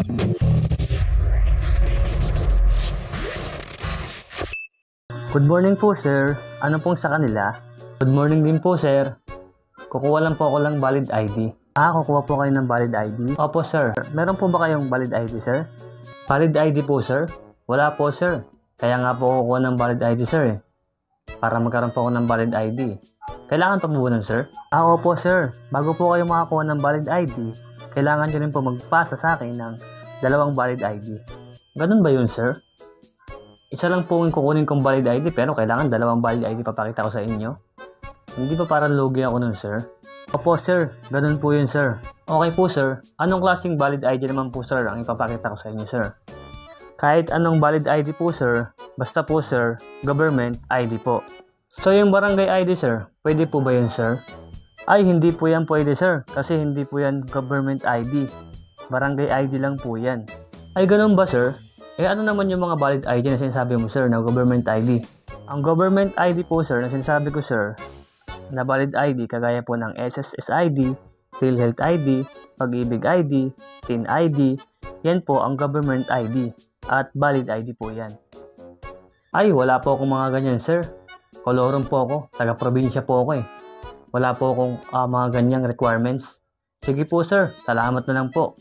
Good morning po sir. Ano pong sa kanila? Good morning din po sir. Kukuha lang po ako ng valid ID. Kukuha po kayo ng valid ID? Opo sir. Meron po ba kayong valid ID sir? Valid ID po sir? Wala po sir. Kaya nga po kukuha ng valid ID sir eh. Para magkaroon po ako ng valid ID. Kailangan pa po nun sir? Opo sir. Bago po kayo makakuha ng valid ID, kailangan nyo rin po magpasa sa akin ng 2 valid ID. Ganun ba yun sir? Isa lang po yung kukunin kong valid ID pero kailangan 2 valid ID papakita ko sa inyo. Hindi ba parang lugi ako nun sir? Opo sir, ganun po yun sir. Okay po sir, anong klaseng valid ID naman po sir ang ipapakita ko sa inyo sir? Kahit anong valid ID po sir, basta po sir, government ID po. So yung barangay ID sir, pwede po ba yun sir? Ay hindi po yan pwede sir, kasi hindi po yan government ID. Barangay ID lang po yan. Ay ganun ba sir? Ano naman yung mga valid ID na sinasabi mo sir na government ID? Ang government ID po sir na sinasabi ko sir na valid ID kagaya po ng SSS ID, PhilHealth ID, Pag-ibig ID, TIN ID, yan po ang government ID at valid ID po yan. Ay wala po akong mga ganyan sir. Kolorum po ako, taga-probinsya po ako eh. Wala po akong mga ganyang requirements. Sige po sir, salamat na lang po.